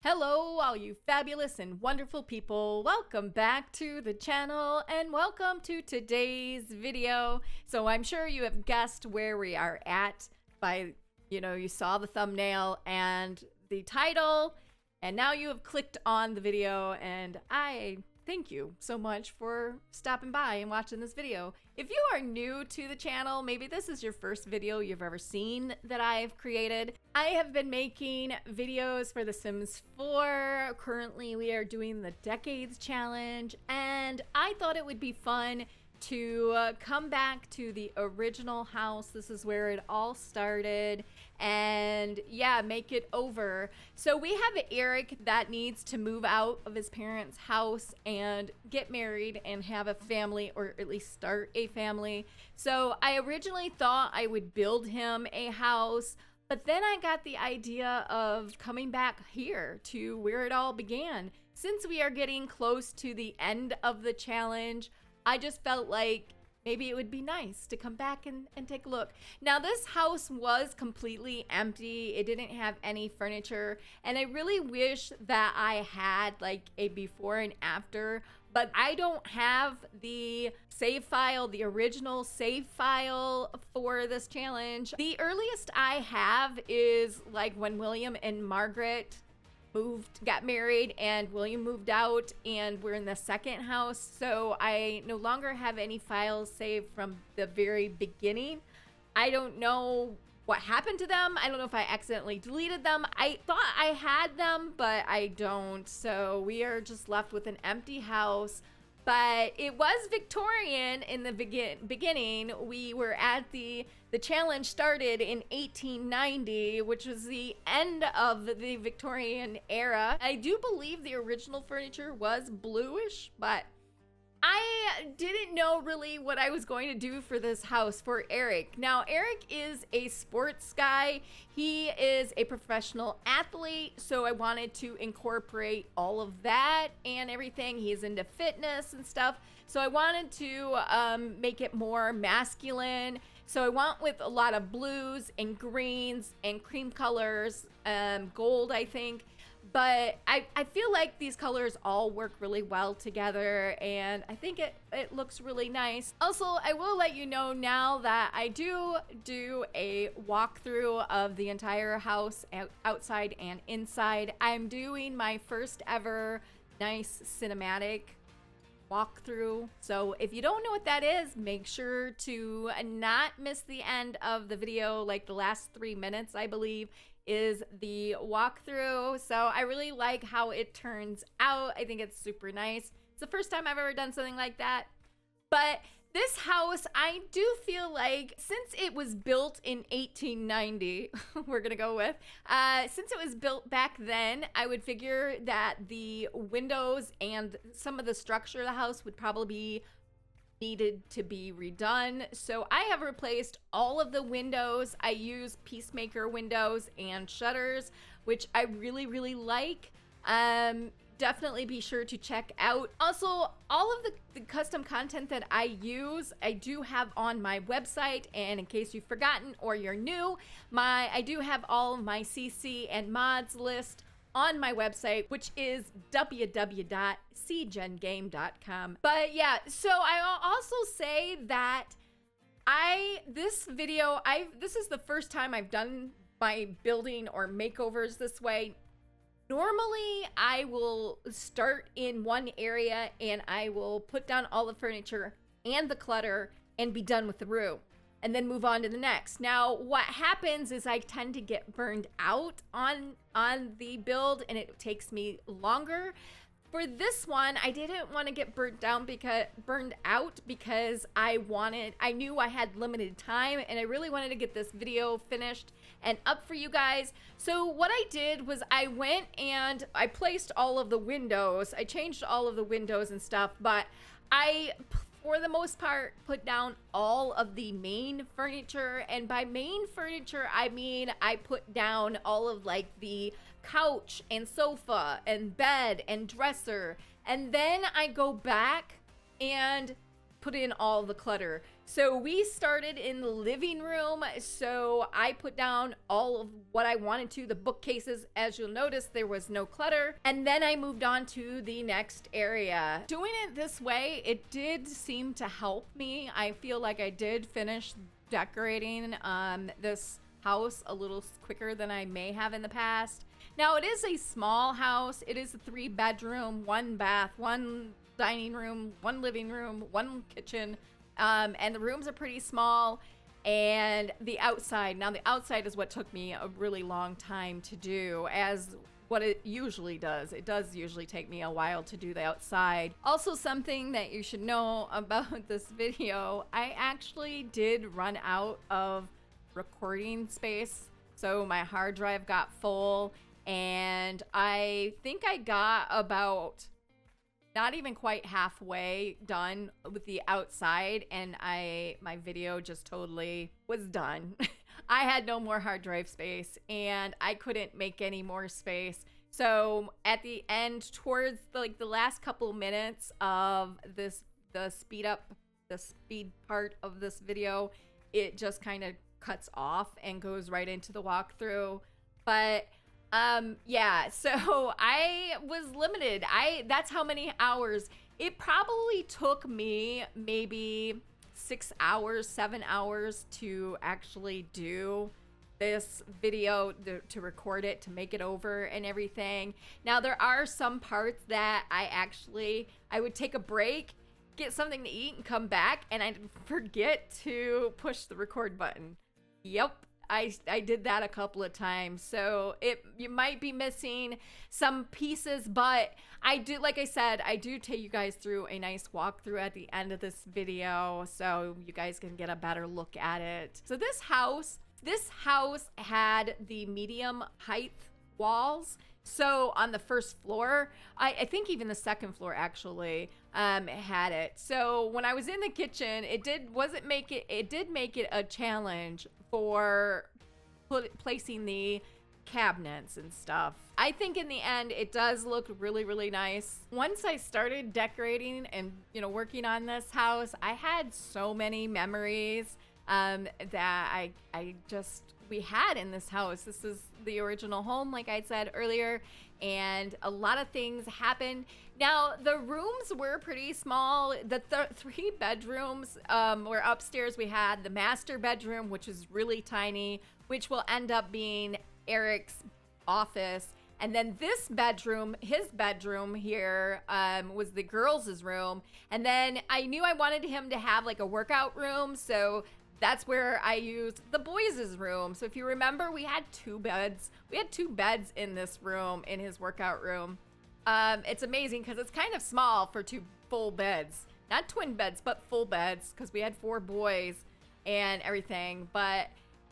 Hello, all you fabulous and wonderful people. Welcome back to the channel and welcome to today's video. So I'm sure you have guessed where we are at by, you saw the thumbnail and the title, and now you have clicked on the video, and I thank you so much for stopping by and watching this video. If you are new to the channel, maybe this is your first video you've ever seen that I've created. I have been making videos for The Sims 4. Currently, we are doing the Decades Challenge, and I thought it would be fun to come back to the original house. This is where it all started, and yeah, make it over. So we have Eric that needs to move out of his parents' house and get married and have a family, or at least start a family. So I originally thought I would build him a house, but then I got the idea of coming back here to where it all began. Since we are getting close to the end of the challenge, I just felt like maybe it would be nice to come back and take a look. Now, this house was completely empty. It didn't have any furniture, and I really wish that I had like a before and after, but I don't have the save file, the original save file for this challenge. The earliest I have is like when William and Margaret got married, and William moved out, and we're in the second house. So I no longer have any files saved from the very beginning. I don't know what happened to them. I don't know if I accidentally deleted them. I thought I had them, but I don't. So we are just left with an empty house. But it was Victorian in the beginning. We were at the challenge started in 1890, which was the end of the Victorian era. I do believe the original furniture was bluish, but I didn't know really what I was going to do for this house for Eric. Now, Eric is a sports guy. He is a professional athlete, so I wanted to incorporate all of that and everything. He's into fitness and stuff, so I wanted to make it more masculine. So I went with a lot of blues and greens and cream colors, gold, I think. But I feel like these colors all work really well together, and I think it looks really nice. Also, I will let you know now that I do a walkthrough of the entire house, outside and inside. I'm doing my first ever nice cinematic walkthrough. So if you don't know what that is, make sure to not miss the end of the video. Like the last 3 minutes, I believe, is the walkthrough. So I really like how it turns out. I think it's super nice. It's the first time I've ever done something like that. But this house, I do feel like, since it was built in 1890, we're gonna go with, since it was built back then, I would figure that the windows and some of the structure of the house would probably be needed to be redone. So I have replaced all of the windows. I use Peacemaker windows and shutters, which I really, really like. Definitely be sure to check out. Also, all of the custom content that I use, I do have on my website. And in case you've forgotten or you're new, I do have all of my CC and mods list on my website, which is www.SeeJenGame.com. But yeah, so I'll also say that this is the first time I've done my building or makeovers this way. Normally, I will start in one area and I will put down all the furniture and the clutter and be done with the room, and then move on to the next. Now, what happens is I tend to get burned out on the build, and it takes me longer. For this one, I didn't want to get burned out because I knew I had limited time, and I really wanted to get this video finished and up for you guys. So what I did was I went and I placed all of the windows. I changed all of the windows and stuff, but I, for the most part, put down all of the main furniture. And by main furniture, I mean I put down all of like the couch and sofa and bed and dresser. And then I go back and put in all the clutter. So we started in the living room. So I put down all of what I wanted to, the bookcases. As you'll notice, there was no clutter. And then I moved on to the next area. Doing it this way, it did seem to help me. I feel like I did finish decorating this house a little quicker than I may have in the past. Now, it is a small house. It is a 3-bedroom, 1 bath, 1 dining room, 1 living room, 1 kitchen. And the rooms are pretty small. And the outside, now the outside is what took me a really long time to do, as what it usually does. It does usually take me a while to do the outside. Also, something that you should know about this video, I actually did run out of recording space. So my hard drive got full, and I think I got about not even quite halfway done with the outside, and my video just totally was done. I had no more hard drive space, and I couldn't make any more space. So at the end, towards the last couple minutes of the speed part of this video, it just kind of cuts off and goes right into the walkthrough. But yeah, so I was limited. That's how many hours. It probably took me maybe 6 hours, 7 hours to actually do this video, to record it, to make it over and everything. Now, there are some parts that I would take a break, get something to eat, and come back, and I'd forget to push the record button. Yep. I did that a couple of times, so you might be missing some pieces, but like I said, I do take you guys through a nice walkthrough at the end of this video, so you guys can get a better look at it. So this house had the medium height walls. So on the first floor, I think even the second floor actually had it. So when I was in the kitchen, it did make it a challenge for placing the cabinets and stuff. I think in the end, it does look really, really nice. Once I started decorating and working on this house, I had so many memories that we had in this house. This is the original home, like I said earlier, and a lot of things happened. Now, the rooms were pretty small. The 3 bedrooms were upstairs. We had the master bedroom, which is really tiny, which will end up being Eric's office. And then this bedroom, his bedroom here, was the girls' room. And then I knew I wanted him to have like a workout room, so that's where I used the boys' room. So if you remember, we had 2 beds. We had 2 beds in this room, in his workout room. It's amazing because it's kind of small for 2 full beds. Not twin beds, but full beds, because we had 4 boys and everything. But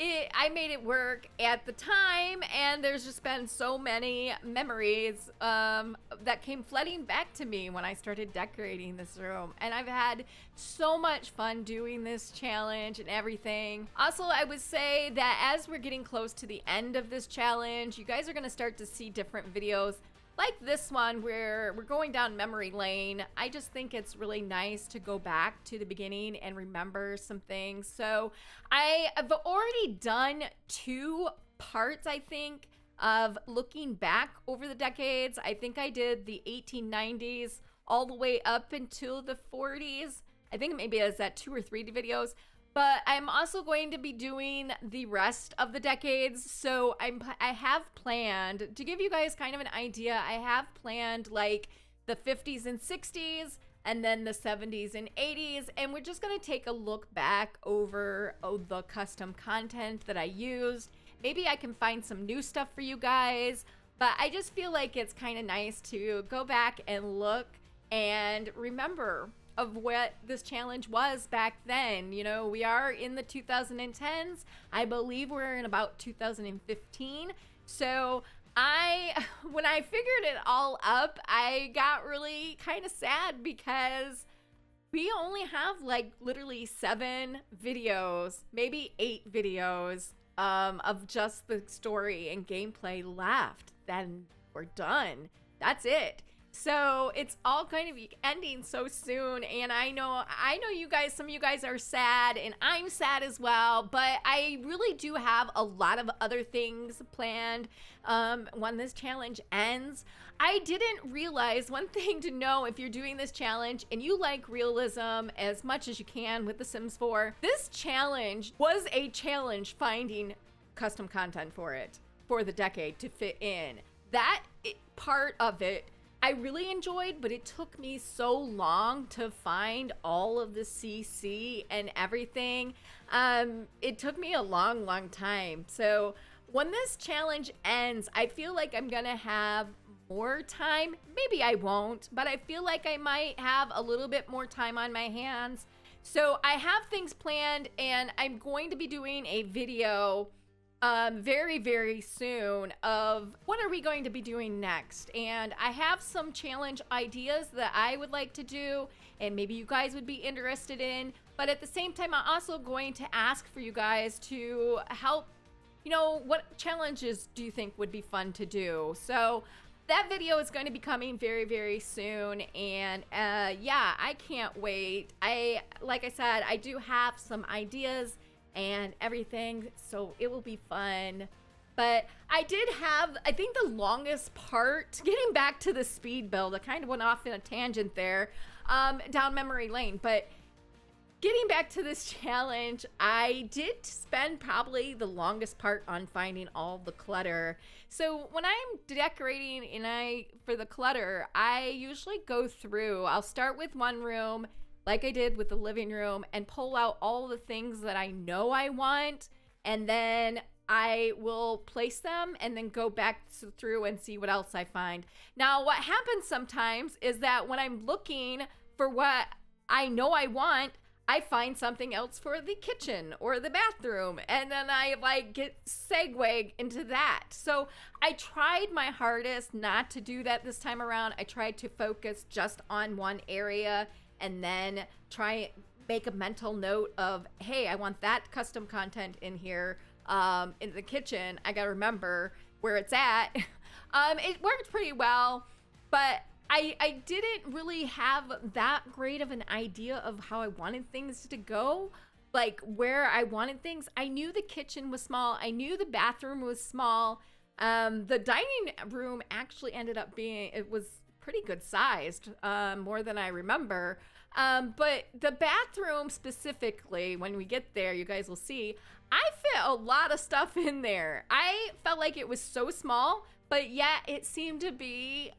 I made it work at the time, and there's just been so many memories that came flooding back to me when I started decorating this room. And I've had so much fun doing this challenge and everything. Also, I would say that as we're getting close to the end of this challenge, you guys are going to start to see different videos like this one where we're going down memory lane. I just think it's really nice to go back to the beginning and remember some things. So I've already done 2 parts, I think, of looking back over the decades. I think I did the 1890s all the way up until the 40s. I think maybe it's that 2 or 3 videos. But I'm also going to be doing the rest of the decades. So I have planned, to give you guys kind of an idea, I have planned like the 50s and 60s, and then the 70s and 80s. And we're just going to take a look back over the custom content that I used. Maybe I can find some new stuff for you guys. But I just feel like it's kind of nice to go back and look and remember of what this challenge was back then. We are in the 2010s. I believe we're in about 2015. So when I figured it all up, I got really kind of sad because we only have like literally 7 videos, maybe 8 videos of just the story and gameplay left. Then we're done. That's it. So it's all going to be ending so soon, and I know you guys, some of you guys are sad, and I'm sad as well, but I really do have a lot of other things planned when this challenge ends. I didn't realize one thing to know if you're doing this challenge and you like realism as much as you can with The Sims 4, this challenge was a challenge finding custom content for it for the decade to fit in. That part of it I really enjoyed, but it took me so long to find all of the CC and everything. It took me a long time. So when this challenge ends, I feel like I'm gonna have more time. Maybe I won't, but I feel like I might have a little bit more time on my hands. So I have things planned, and I'm going to be doing a video very soon of what are we going to be doing next. And I have some challenge ideas that I would like to do, and maybe you guys would be interested in. But at the same time, I'm also going to ask for you guys to help, you know, what challenges do you think would be fun to do? So that video is going to be coming very soon, and yeah, I can't wait. Like I said, I do have some ideas and everything, so it will be fun. But I did have, I think, the longest part, getting back to the speed build. I kind of went off in a tangent there, down memory lane, but getting back to this challenge, I did spend probably the longest part on finding all the clutter. So when I'm decorating for the clutter, I usually go through, I'll start with one room, like I did with the living room, and pull out all the things that I know I want, and then I will place them and then go back through and see what else I find. Now, what happens sometimes is that when I'm looking for what I know I want, I find something else for the kitchen or the bathroom, and then I get segue into that. So I tried my hardest not to do that this time around. I tried to focus just on one area, and then make a mental note of, hey, I want that custom content in here, in the kitchen. I gotta remember where it's at. It worked pretty well, but I didn't really have that great of an idea of how I wanted things to go, like where I wanted things. I knew the kitchen was small. I knew the bathroom was small. The dining room actually ended up it was pretty good sized, more than I remember. But the bathroom specifically, when we get there, you guys will see, I fit a lot of stuff in there. I felt like it was so small, but yet it seemed to be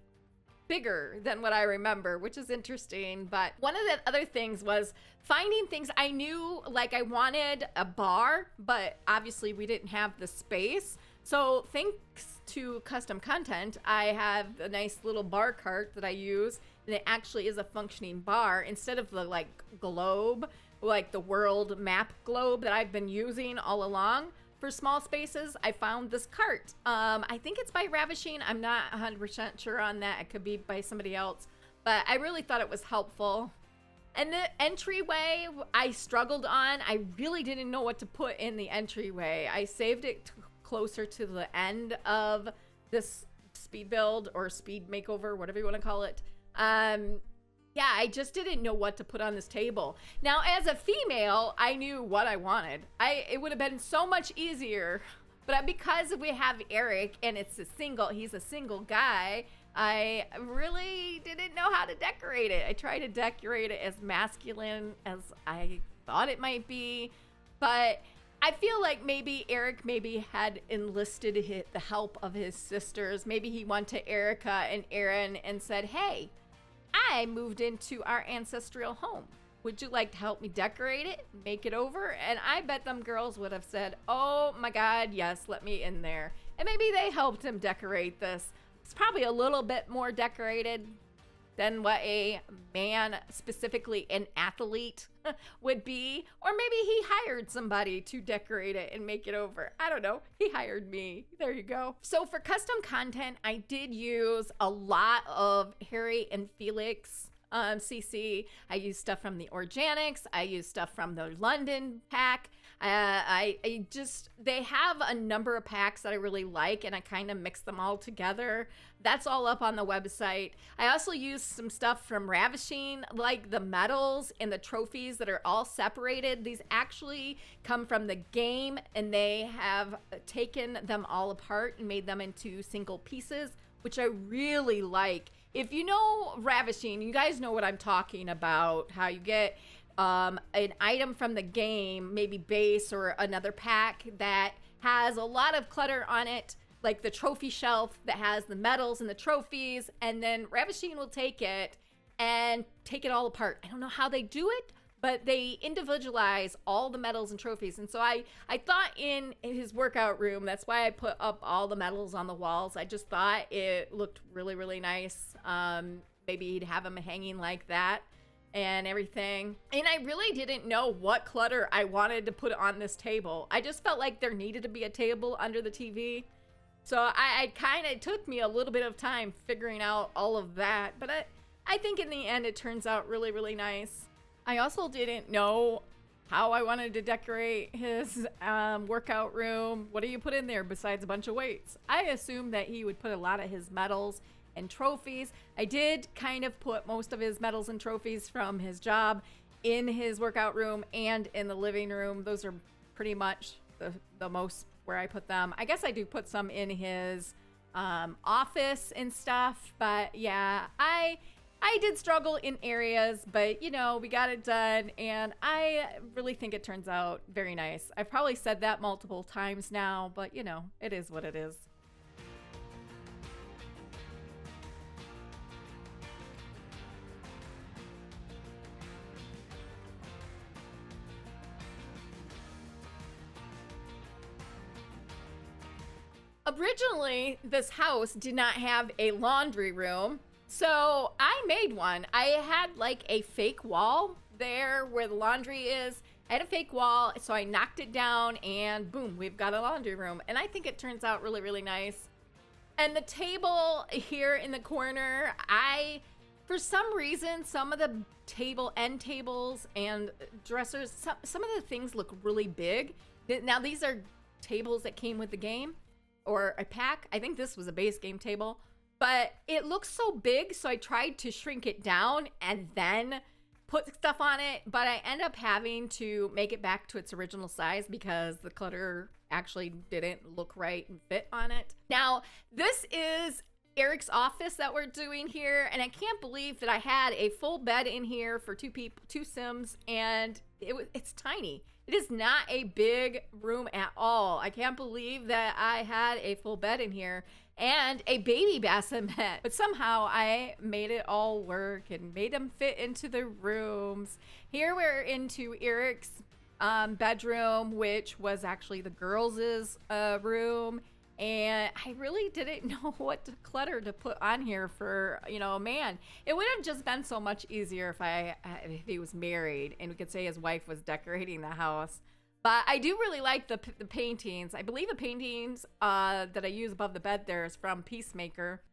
bigger than what I remember, which is interesting. But one of the other things was finding things. I knew, like, I wanted a bar, but obviously we didn't have the space. So thanks to custom content, I have a nice little bar cart that I use, and it actually is a functioning bar instead of the globe, like the world map globe that I've been using all along for small spaces. I found this cart. I think it's by Ravishing. I'm not 100% sure on that. It could be by somebody else, but I really thought it was helpful. And the entryway I struggled on. I really didn't know what to put in the entryway. I saved it closer to the end of this speed build or speed makeover, whatever you want to call it. Yeah, I just didn't know what to put on this table. Now, as a female, I knew what I wanted. It would have been so much easier, but because we have Eric and he's a single guy, I really didn't know how to decorate it. I tried to decorate it as masculine as I thought it might be, but I feel like maybe Eric had enlisted the help of his sisters. Maybe he went to Erica and Aaron and said, hey, I moved into our ancestral home. Would you like to help me decorate it, make it over? And I bet them girls would have said, oh my God, yes, let me in there. And maybe they helped him decorate this. It's probably a little bit more decorated than what a man, specifically an athlete, would be. Or maybe he hired somebody to decorate it and make it over. I don't know. He hired me. There you go. So for custom content, I did use a lot of Harry and Felix CC. I used stuff from the Organics. I used stuff from the London pack. They have a number of packs that I really like, and I kind of mix them all together. That's all up on the website. I also used some stuff from Ravishing, like the medals and the trophies that are all separated. These actually come from the game, and they have taken them all apart and made them into single pieces, which I really like. If you know Ravishing, you guys know what I'm talking about, how you get an item from the game, maybe base or another pack that has a lot of clutter on it, like the trophy shelf that has the medals and the trophies, and then Ravishing will take it and take it all apart. I don't know how they do it, but they individualize all the medals and trophies. And so I thought in his workout room, that's why I put up all the medals on the walls. I just thought it looked really, really nice. Maybe he'd have them hanging like that and everything. And I really didn't know what clutter I wanted to put on this table. I just felt like there needed to be a table under the TV. So I kind of took me a little bit of time figuring out all of that, but I think in the end it turns out really, really nice. I also didn't know how I wanted to decorate his workout room. What do you put in there besides a bunch of weights? I assumed that he would put a lot of his medals and trophies. I did kind of put most of his medals and trophies from his job in his workout room and in the living room. Those are pretty much the most where I put them. I guess I do put some in his office and stuff, but yeah, I did struggle in areas, but you know, we got it done, and I really think it turns out very nice. I've probably said that multiple times now, but you know, it is what it is. Originally, this house did not have a laundry room, so I made one. I had like a fake wall there where the laundry is. I had a fake wall, so I knocked it down, and boom, we've got a laundry room. And I think it turns out really, really nice. And the table here in the corner, for some reason, some of the end tables and dressers, some of the things look really big. Now, these are tables that came with the game, or a pack. I think this was a base game table, but it looks so big, so I tried to shrink it down and then put stuff on it, but I end up having to make it back to its original size because the clutter actually didn't look right and fit on it. Now, this is Eric's office that we're doing here, and I can't believe that I had a full bed in here for two Sims, and it's tiny. It is not a big room at all. I can't believe that I had a full bed in here and a baby bassinet, but somehow I made it all work and made them fit into the rooms. Here we're into Eric's bedroom, which was actually the girls' room. And I really didn't know what clutter to put on here for, you know, man. It would have just been so much easier if he was married and we could say his wife was decorating the house. But I do really like the paintings. I believe the paintings that I use above the bed there is from Peacemaker.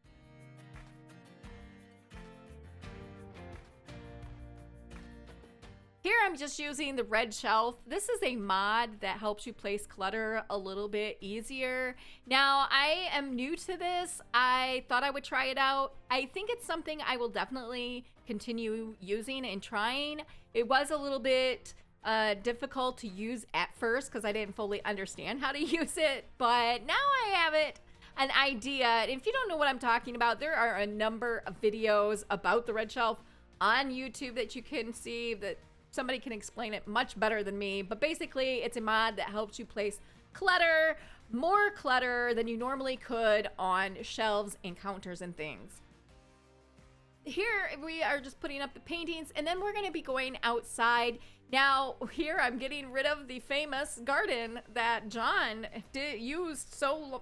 Here I'm just using the red shelf. This is a mod that helps you place clutter a little bit easier. Now, I am new to this. I thought I would try it out. I think it's something I will definitely continue using and trying. It was a little bit difficult to use at first because I didn't fully understand how to use it, but now I have an idea. And if you don't know what I'm talking about, there are a number of videos about the red shelf on YouTube that you can see that somebody can explain it much better than me, but basically it's a mod that helps you place more clutter than you normally could on shelves and counters and things. Here we are just putting up the paintings, and then we're going to be going outside. Now, here I'm getting rid of the famous garden that John used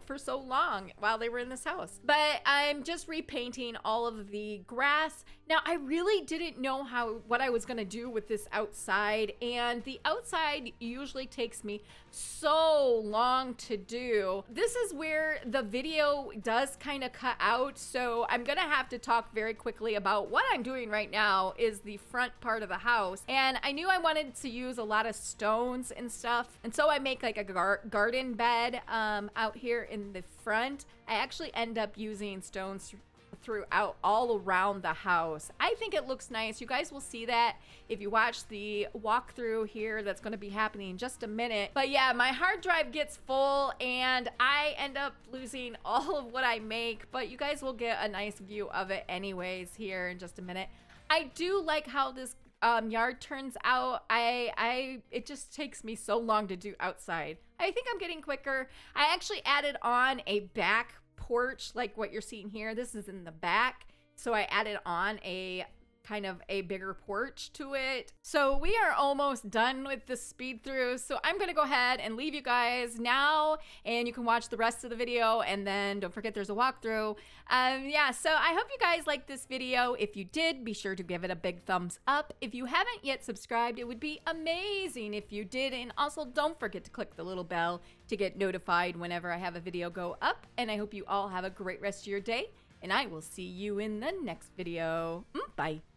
for so long while they were in this house. But I'm just repainting all of the grass. Now, I really didn't know what I was going to do with this outside, and the outside usually takes me so long to do. This is where the video does kind of cut out, so I'm going to have to talk very quickly about what I'm doing right now is the front part of the house. And I knew I wanted wanted to use a lot of stones and stuff. And so I make like a garden bed out here in the front. I actually end up using stones throughout all around the house. I think it looks nice. You guys will see that if you watch the walkthrough here that's going to be happening in just a minute. But yeah, my hard drive gets full and I end up losing all of what I make, but you guys will get a nice view of it anyways here in just a minute. I do like how this yard turns out. It just takes me so long to do outside. I think I'm getting quicker. I actually added on a back porch like what you're seeing here. This is in the back, so I added on a kind of a bigger porch to it. So we are almost done with the speed through, so I'm gonna go ahead and leave you guys now and you can watch the rest of the video, and then don't forget there's a walkthrough. Yeah, so I hope you guys liked this video. If you did, be sure to give it a big thumbs up. If you haven't yet subscribed, it would be amazing if you did, and also don't forget to click the little bell to get notified whenever I have a video go up. And I hope you all have a great rest of your day, and I will see you in the next video. Bye.